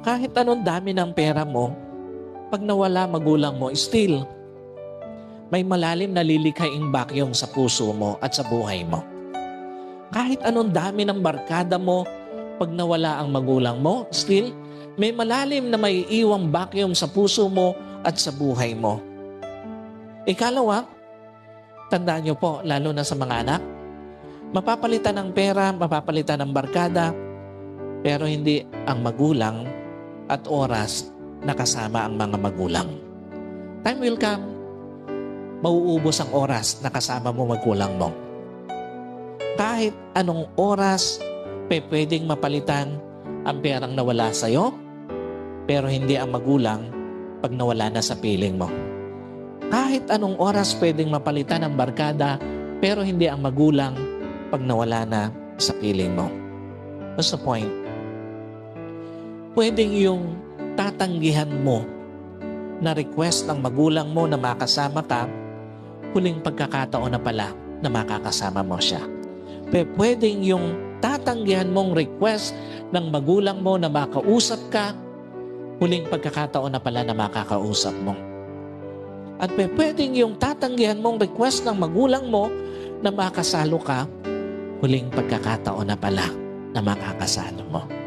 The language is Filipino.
Kahit anong dami ng pera mo, pag nawala magulang mo, still, may malalim na lilikhaing bakyong sa puso mo at sa buhay mo. Kahit anong dami ng barkada mo, pag nawala ang magulang mo, still, may malalim na may iwang bakyong sa puso mo at sa buhay mo. Ikalawa, tandaan niyo po, lalo na sa mga anak, mapapalitan ng pera, mapapalitan ng barkada, pero hindi ang magulang at oras na kasama ang mga magulang. Time will come, mauubos ang oras na kasama mo magulang mo. Kahit anong oras, pwedeng mapalitan ang perang nawala sa'yo, pero hindi ang magulang pag nawala na sa piling mo. Kahit anong oras pwedeng mapalitan ang barkada, pero hindi ang magulang pag nawala na sa piling mo. What's the point? Pwedeng yung tatanggihan mo na request ng magulang mo na makasama ka, huling pagkakataon na pala na makakasama mo siya. Pwedeng yung tatanggihan mong request ng magulang mo na makausap ka, huling pagkakataon na pala na makakausap mo. At pwedeng yung tatanggihan mong request ng magulang mo na makasalo ka, huling pagkakataon na pala na makakasalo mo.